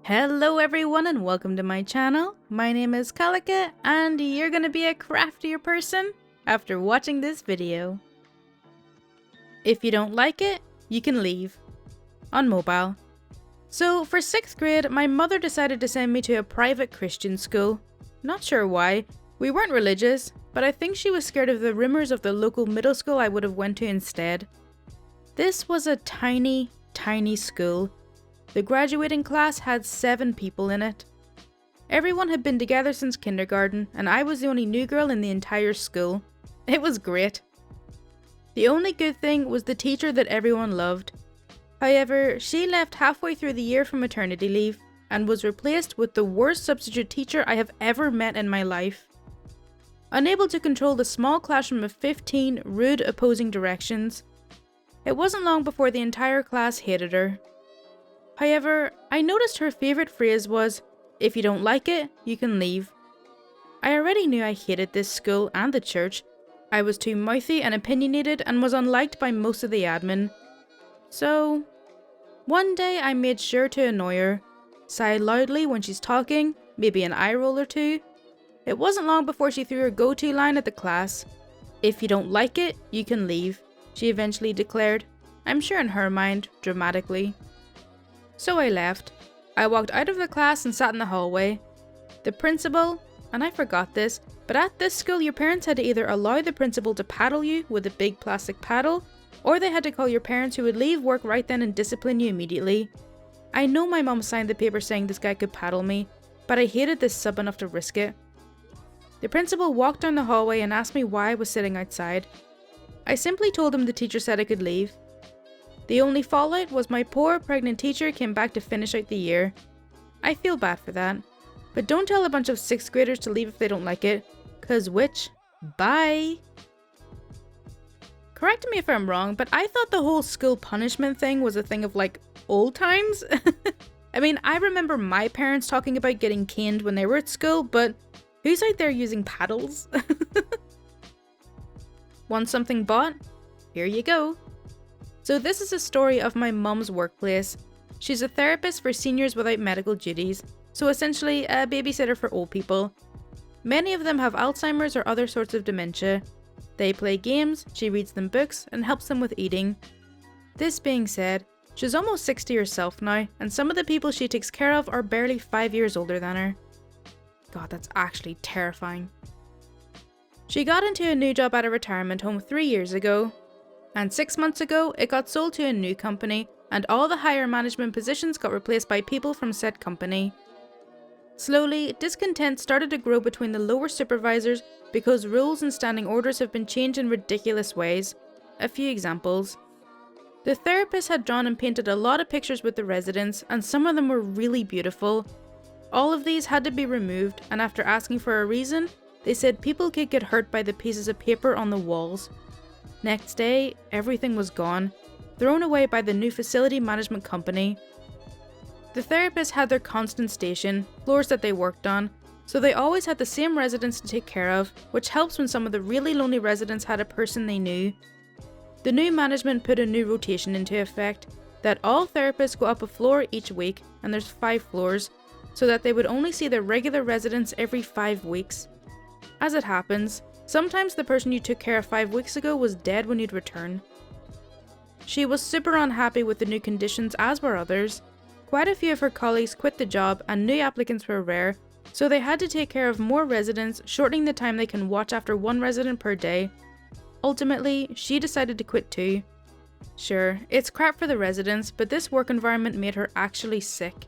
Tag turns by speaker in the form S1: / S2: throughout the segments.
S1: Hello everyone and welcome to my channel. My name is Kalika and you're gonna be a craftier person after watching this video. If you don't like it, you can leave. On mobile. So for 6th grade, my mother decided to send me to a private Christian school. Not sure why. We weren't religious, but I think she was scared of the rumours of the local middle school I would have went to instead. This was a tiny school. The graduating class had 7 people in it. Everyone had been together since kindergarten, and I was the only new girl in the entire school. It was great. The only good thing was the teacher that everyone loved. However, she left halfway through the year for maternity leave, and was replaced with the worst substitute teacher I have ever met in my life. Unable to control the small classroom of 15 rude opposing directions, it wasn't long before the entire class hated her. However, I noticed her favourite phrase was, "If you don't like it, you can leave." I already knew I hated this school and the church. I was too mouthy and opinionated and was unliked by most of the admin. So, one day I made sure to annoy her, sigh loudly when she's talking, maybe an eye roll or two. It wasn't long before she threw her go-to line at the class. "If you don't like it, you can leave," she eventually declared, I'm sure in her mind, dramatically. So I left. I walked out of the class and sat in the hallway. The principal, and I forgot this, but at this school your parents had to either allow the principal to paddle you with a big plastic paddle, or they had to call your parents who would leave work right then and discipline you immediately. I know my mum signed the paper saying this guy could paddle me, but I hated this sub enough to risk it. The principal walked down the hallway and asked me why I was sitting outside. I simply told him the teacher said I could leave. The only fallout was my poor pregnant teacher came back to finish out the year. I feel bad for that. But don't tell a bunch of 6th graders to leave if they don't like it, 'cause which? Bye! Correct me if I'm wrong, but I thought the whole school punishment thing was a thing of like old times. I mean, I remember my parents talking about getting caned when they were at school, but who's out there using paddles? Want something bought? Here you go. So this is a story of my mum's workplace. She's a therapist for seniors without medical duties, so essentially a babysitter for old people. Many of them have Alzheimer's or other sorts of dementia. They play games, she reads them books, and helps them with eating. This being said, she's almost 60 herself now, and some of the people she takes care of are barely 5 years older than her. God, that's actually terrifying. She got into a new job at a retirement home 3 years ago, and 6 months ago it got sold to a new company, and all the higher management positions got replaced by people from said company. Slowly, discontent started to grow between the lower supervisors because rules and standing orders have been changed in ridiculous ways. A few examples. The therapist had drawn and painted a lot of pictures with the residents, and some of them were really beautiful. All of these had to be removed, and after asking for a reason, they said people could get hurt by the pieces of paper on the walls. Next day, everything was gone, thrown away by the new facility management company. The therapists had their constant station, floors that they worked on, so they always had the same residents to take care of, which helps when some of the really lonely residents had a person they knew. The new management put a new rotation into effect, that all therapists go up a floor each week, and there's 5 floors, so that they would only see their regular residents every 5 weeks. As it happens, sometimes the person you took care of 5 weeks ago was dead when you'd return. She was super unhappy with the new conditions, as were others. Quite a few of her colleagues quit the job and new applicants were rare, so they had to take care of more residents, shortening the time they can watch after 1 resident per day. Ultimately, she decided to quit too. Sure, it's crap for the residents, but this work environment made her actually sick.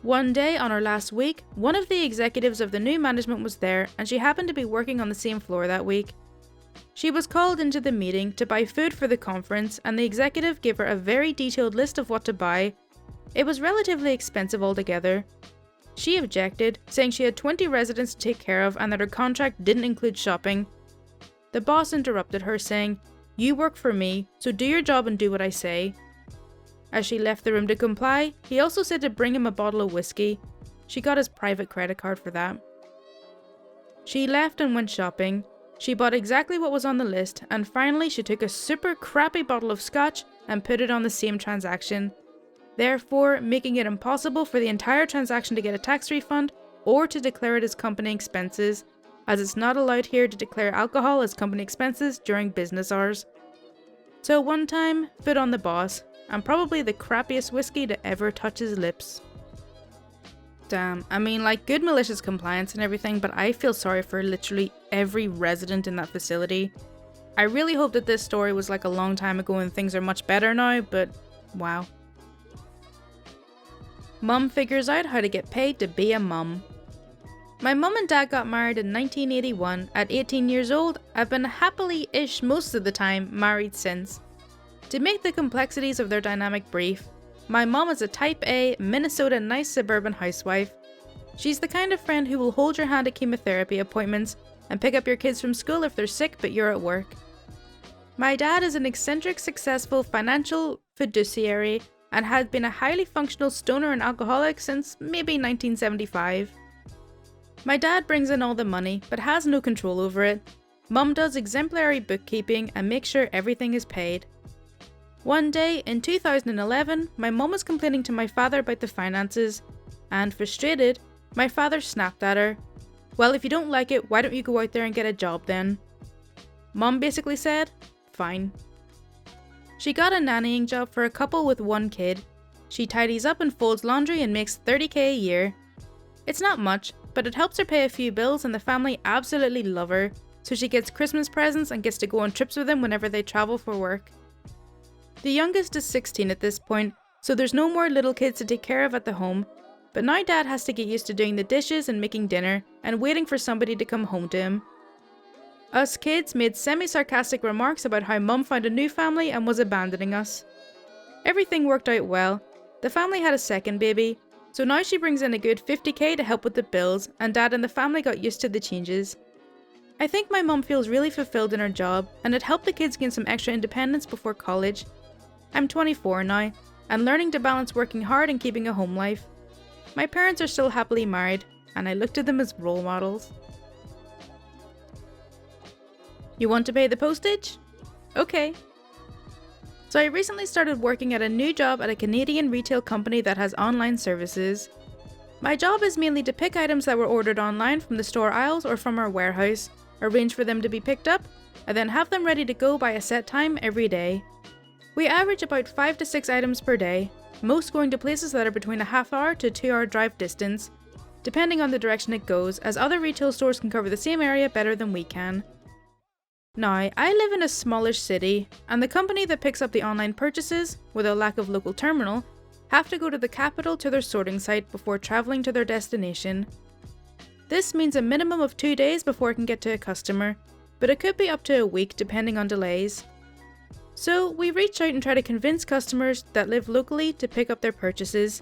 S1: One day on her last week, one of the executives of the new management was there, and she happened to be working on the same floor that week. She was called into the meeting to buy food for the conference, and the executive gave her a very detailed list of what to buy. It was relatively expensive altogether. She objected, saying she had 20 residents to take care of and that her contract didn't include shopping. The boss interrupted her, saying, "You work for me, so do your job and do what I say." As she left the room to comply, he also said to bring him a bottle of whiskey. She got his private credit card for that. She left and went shopping. She bought exactly what was on the list, and finally she took a super crappy bottle of scotch and put it on the same transaction. therefore making it impossible for the entire transaction to get a tax refund or to declare it as company expenses, as it's not allowed here to declare alcohol as company expenses during business hours. So one time, foot on the boss, and probably the crappiest whiskey to ever touch his lips. Damn, I mean, like, good malicious compliance and everything, but I feel sorry for literally every resident in that facility. I really hope that this story was like a long time ago and things are much better now, but wow. Mum figures out how to get paid to be a mum. My mum and dad got married in 1981. At 18 years old, I've been happily-ish most of the time married since. To make the complexities of their dynamic brief, my mum is a type A, Minnesota nice suburban housewife. She's the kind of friend who will hold your hand at chemotherapy appointments and pick up your kids from school if they're sick but you're at work. My dad is an eccentric, successful financial fiduciary and had been a highly functional stoner and alcoholic since maybe 1975. My dad brings in all the money but has no control over it. Mum does exemplary bookkeeping and makes sure everything is paid. One day in 2011, my mum was complaining to my father about the finances, and frustrated, my father snapped at her. Well, if you don't like it, why don't you go out there and get a job then? Mum basically said, fine. She got a nannying job for a couple with one kid. She tidies up and folds laundry and makes $30,000 a year. It's not much, but it helps her pay a few bills and the family absolutely love her, so she gets Christmas presents and gets to go on trips with them whenever they travel for work. The youngest is 16 at this point, so there's no more little kids to take care of at the home, but now dad has to get used to doing the dishes and making dinner and waiting for somebody to come home to him. Us kids made semi-sarcastic remarks about how mum found a new family and was abandoning us. Everything worked out well. The family had a second baby, so now she brings in a good $50,000 to help with the bills, and dad and the family got used to the changes. I think my mum feels really fulfilled in her job, and it helped the kids gain some extra independence before college. I'm 24 now, and learning to balance working hard and keeping a home life. My parents are still happily married, and I look to them as role models. You want to pay the postage? Okay. So I recently started working at a new job at a Canadian retail company that has online services. My job is mainly to pick items that were ordered online from the store aisles or from our warehouse, arrange for them to be picked up, and then have them ready to go by a set time every day. We average about 5 to 6 items per day, most going to places that are between a half-hour to 2-hour drive distance, depending on the direction it goes, as other retail stores can cover the same area better than we can. Now, I live in a smallish city, and the company that picks up the online purchases, with a lack of local terminal, have to go to the capital to their sorting site before travelling to their destination. This means a minimum of 2 days before it can get to a customer, but it could be up to a week depending on delays. So we reach out and try to convince customers that live locally to pick up their purchases.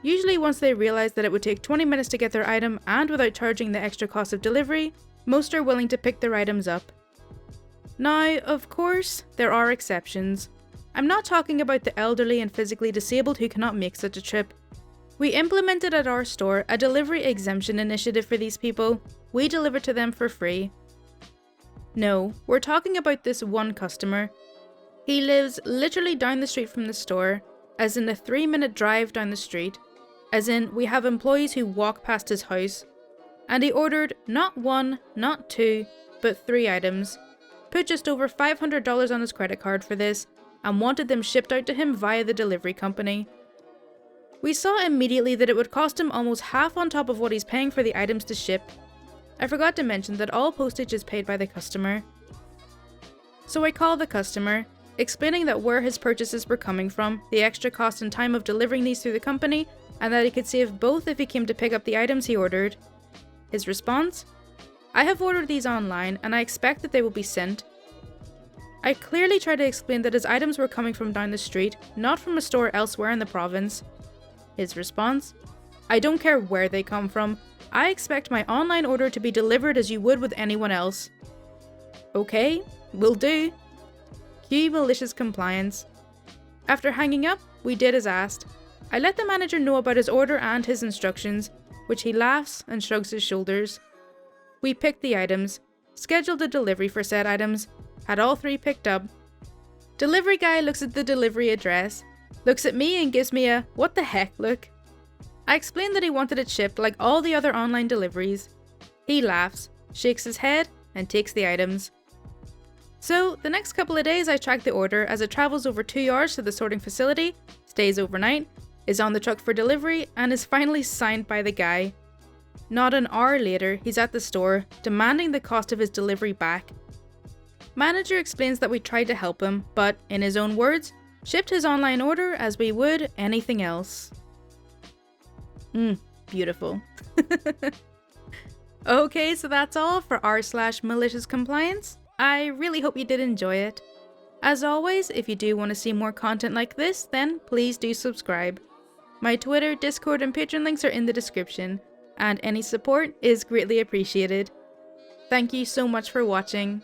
S1: Usually once they realise that it would take 20 minutes to get their item and without charging the extra cost of delivery, most are willing to pick their items up. Now, of course, there are exceptions. I'm not talking about the elderly and physically disabled who cannot make such a trip. We implemented at our store a delivery exemption initiative for these people. We deliver to them for free. No, we're talking about this one customer. He lives literally down the street from the store, as in a 3-minute drive down the street, as in we have employees who walk past his house, and he ordered not 1, not 2, but 3 items, put just over $500 on his credit card for this, and wanted them shipped out to him via the delivery company. We saw immediately that it would cost him almost half on top of what he's paying for the items to ship. I forgot to mention that all postage is paid by the customer. So I called the customer, explaining that where his purchases were coming from, the extra cost and time of delivering these through the company, and that he could save both if he came to pick up the items he ordered. His response? I have ordered these online and I expect that they will be sent. I clearly tried to explain that his items were coming from down the street, not from a store elsewhere in the province. His response? I don't care where they come from. I expect my online order to be delivered as you would with anyone else. Okay, will do. Cue malicious compliance. After hanging up, we did as asked. I let the manager know about his order and his instructions, which he laughs and shrugs his shoulders. We picked the items, scheduled a delivery for said items, had all 3 picked up. Delivery guy looks at the delivery address. looks at me and gives me a "what the heck" look. I explain that he wanted it shipped like all the other online deliveries. He laughs, shakes his head, and takes the items. So, the next couple of days I track the order as it travels over 2 yards to the sorting facility, stays overnight, is on the truck for delivery, and is finally signed by the guy. Not an hour later, he's at the store, demanding the cost of his delivery back. Manager explains that we tried to help him, but, in his own words, shipped his online order as we would anything else. Beautiful. Okay, so that's all for r/MaliciousCompliance. I really hope you did enjoy it. As always, if you do want to see more content like this, then please do subscribe. My Twitter, Discord, and Patreon links are in the description, and any support is greatly appreciated. Thank you so much for watching.